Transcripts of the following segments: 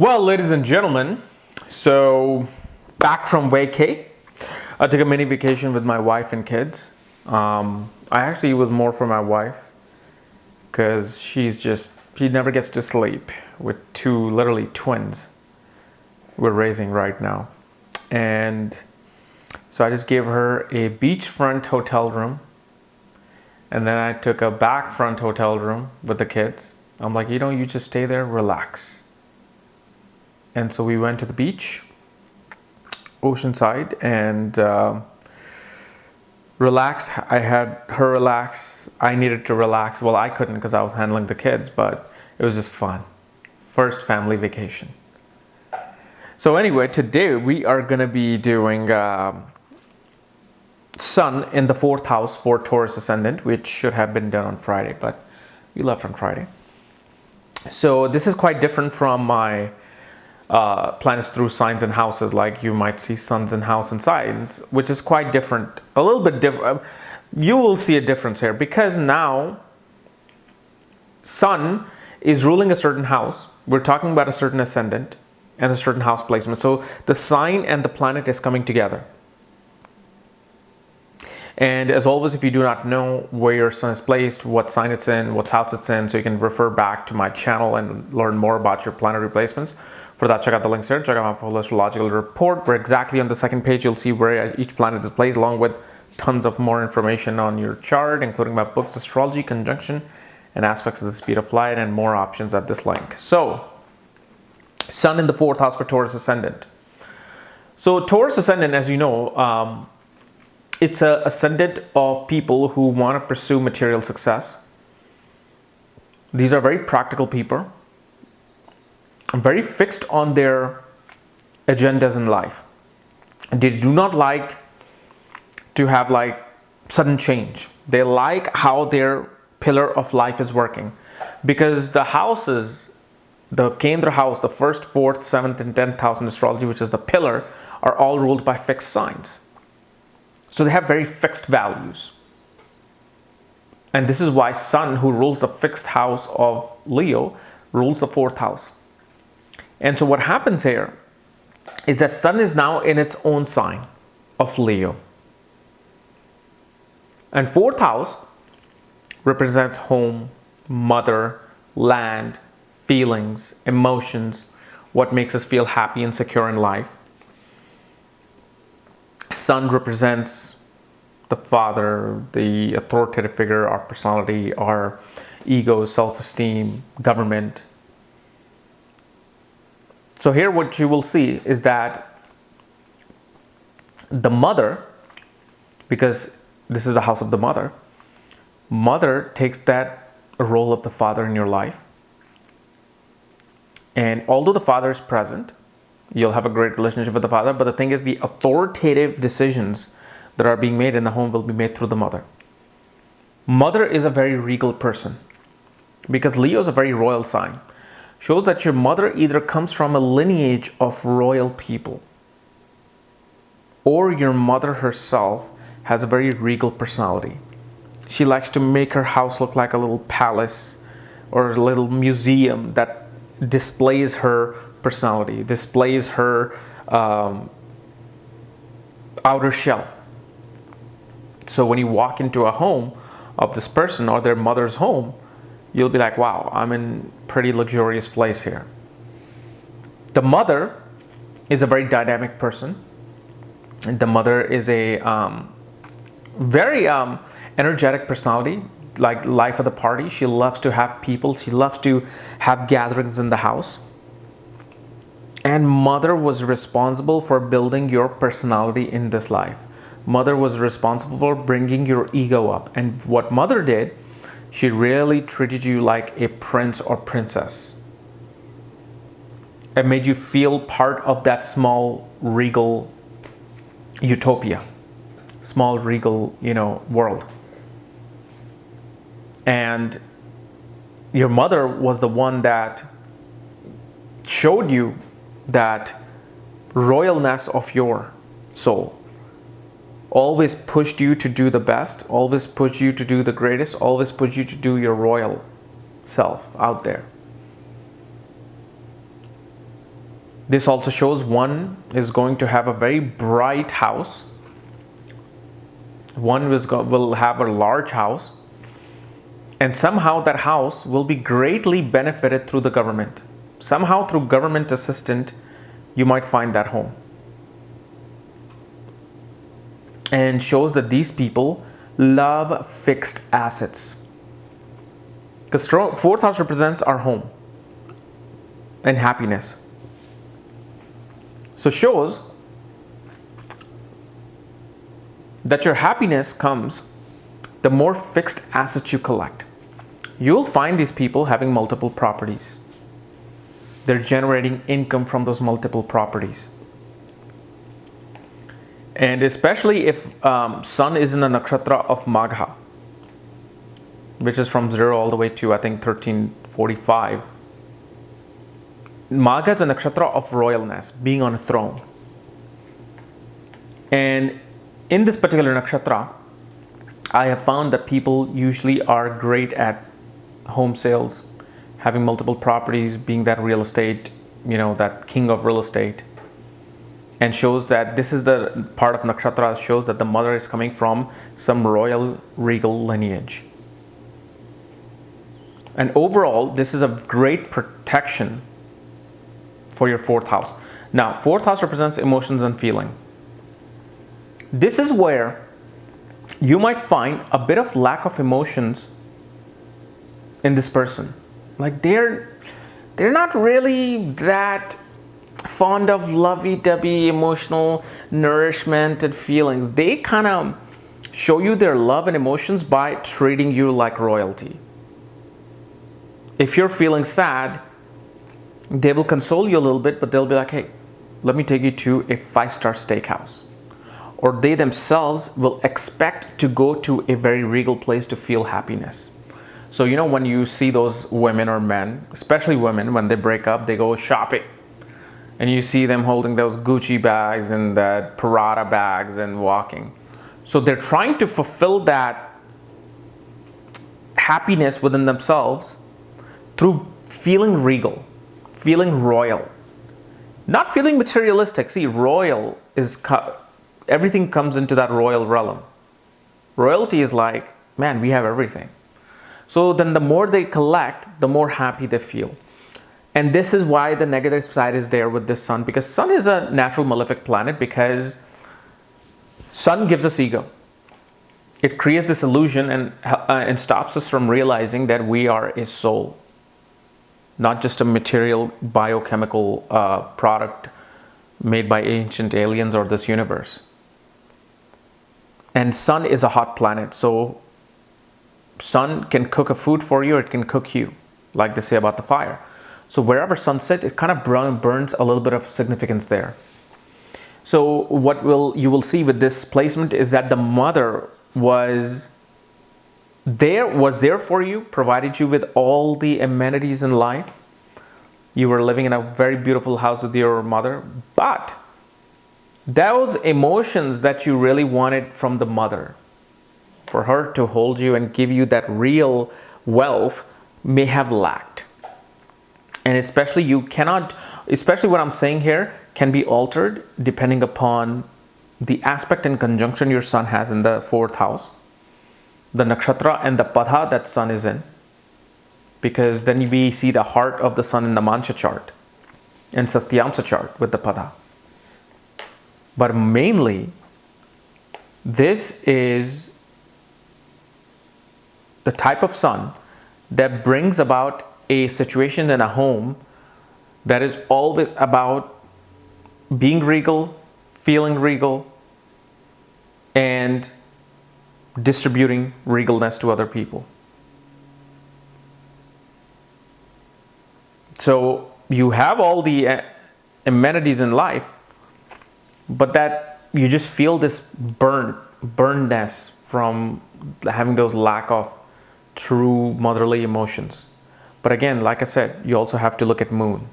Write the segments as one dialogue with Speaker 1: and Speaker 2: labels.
Speaker 1: Well, ladies and gentlemen, so back from vacay. I took a mini vacation with my wife and kids. I actually was more for my wife because she never gets to sleep with two literally twins we're raising right now. And so I just gave her a beachfront hotel room. And then I took a back front hotel room with the kids. I'm like, you just stay there, relax. And so we went to the beach, Oceanside, and relaxed. I had her relax. I needed to relax. Well, I couldn't because I was handling the kids, but it was just fun. First family vacation. So anyway, today we are going to be doing Sun in the 4th house for Taurus Ascendant, which should have been done on Friday, but we left on Friday. So this is quite different from my planets through signs and houses, like you might see suns in house and signs, which is quite different, a little bit different. You will see a difference here because now Sun is ruling a certain house. We're talking about a certain ascendant and a certain house placement. So the sign and the planet is coming together. And as always, if you do not know where your sun is placed, what sign it's in, what house it's in, so you can refer back to my channel and learn more about your planetary placements. For that, check out the links here. Check out my full astrological report, where exactly on the second page, you'll see where each planet is placed, along with tons of more information on your chart, including my books, Astrology, Conjunction, and Aspects of the Speed of Light, and more options at this link. So, Sun in the 4th house for Taurus Ascendant. So, Taurus Ascendant, as you know, it's an ascendant of people who want to pursue material success. These are very practical people, very fixed on their agendas in life. They do not like to have sudden change. They like how their pillar of life is working, because the houses, the Kendra house, the 1st, 4th, 7th, and 10th house in astrology, which is the pillar, are all ruled by fixed signs. So they have very fixed values. And this is why Sun, who rules the fixed house of Leo, rules the 4th house. And so what happens here is that Sun is now in its own sign of Leo. And 4th house represents home, mother, land, feelings, emotions, what makes us feel happy and secure in life. Sun represents the father, the authoritative figure, our personality, our ego, self-esteem, government. So here what you will see is that the mother, because this is the house of the mother, mother takes that role of the father in your life. And although the father is present, you'll have a great relationship with the father, but the thing is, the authoritative decisions that are being made in the home will be made through the mother. Mother is a very regal person, because Leo is a very royal sign. Shows that your mother either comes from a lineage of royal people, or your mother herself has a very regal personality. She likes to make her house look like a little palace or a little museum that displays her personality, displays her outer shell. So when you walk into a home of this person or their mother's home, you'll be like, wow, I'm in a pretty luxurious place here. The mother is a very dynamic person. The mother is a very energetic personality, like life of the party. She loves to have people. She loves to have gatherings in the house. And mother was responsible for building your personality in this life. Mother was responsible for bringing your ego up. And what mother did, she really treated you like a prince or princess. It made you feel part of that small regal utopia, small regal, world. And your mother was the one that showed you that royalness of your soul. Always pushed you to do the best, always pushed you to do the greatest, always pushed you to do your royal self out there. This also shows one is going to have a very bright house. One will have a large house. And somehow that house will be greatly benefited through the government. Somehow through government assistance, you might find that home. And shows that these people love fixed assets. Because 4th house represents our home and happiness. So shows that your happiness comes the more fixed assets you collect. You'll find these people having multiple properties. They're generating income from those multiple properties. And especially if Sun is in the nakshatra of Magha, which is from 0 all the way to, I think, 1345. Magha is a nakshatra of royalness, being on a throne. And in this particular nakshatra, I have found that people usually are great at home sales, having multiple properties, being that real estate, that king of real estate. And shows that this is the part of nakshatra shows that the mother is coming from some royal regal lineage. And overall, this is a great protection for your 4th house. Now, 4th house represents emotions and feeling. This is where you might find a bit of lack of emotions in this person. Like they're not really that fond of lovey-dovey emotional nourishment and feelings. They kind of show you their love and emotions by treating you like royalty. If you're feeling sad, they will console you a little bit, but they'll be like, hey, let me take you to a 5-star steakhouse. Or they themselves will expect to go to a very regal place to feel happiness. So, when you see those women or men, especially women, when they break up, they go shopping. And you see them holding those Gucci bags and that Prada bags and walking. So they're trying to fulfill that happiness within themselves through feeling regal, feeling royal, not feeling materialistic. See, royal is, everything comes into that royal realm. Royalty is like, man, we have everything. So then the more they collect, the more happy they feel. And this is why the negative side is there with this Sun, because Sun is a natural malefic planet, because Sun gives us ego. It creates this illusion and stops us from realizing that we are a soul, not just a material biochemical product made by ancient aliens or this universe. And Sun is a hot planet, so Sun can cook a food for you, or it can cook you, like they say about the fire. So wherever Sun sits, it kind of burns a little bit of significance there. So what you will see with this placement is that the mother was there for you, provided you with all the amenities in life. You were living in a very beautiful house with your mother, but those emotions that you really wanted from the mother, for her to hold you and give you that real wealth, may have lacked. And especially what I'm saying here can be altered depending upon the aspect and conjunction your Sun has in the 4th house, the nakshatra and the pada that Sun is in. Because then we see the heart of the Sun in the Mancha chart and Sastyamsa chart with the pada. But mainly, this is the type of Sun that brings about a situation in a home that is always about being regal, feeling regal, and distributing regalness to other people. So you have all the amenities in life, but that you just feel this burnedness from having those lack of true motherly emotions. But again, like I said, you also have to look at Moon.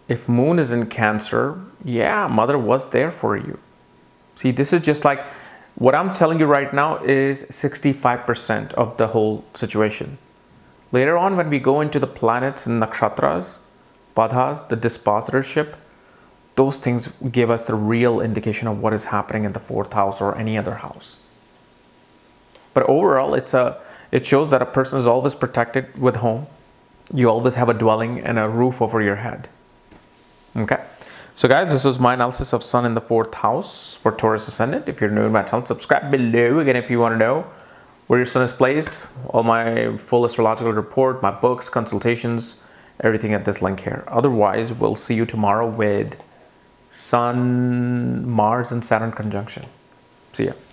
Speaker 1: If Moon is in Cancer, yeah, mother was there for you. See, this is just like, what I'm telling you right now is 65% of the whole situation. Later on, when we go into the planets and nakshatras, Badhas, the dispositorship, those things give us the real indication of what is happening in the 4th house or any other house. But overall, it shows that a person is always protected with home. You always have a dwelling and a roof over your head. Okay. So guys, this was my analysis of Sun in the 4th house for Taurus Ascendant. If you're new to my channel, subscribe below. Again, if you want to know where your Sun is placed, all my full astrological report, my books, consultations, everything at this link here. Otherwise, we'll see you tomorrow with Sun, Mars, and Saturn conjunction. See ya.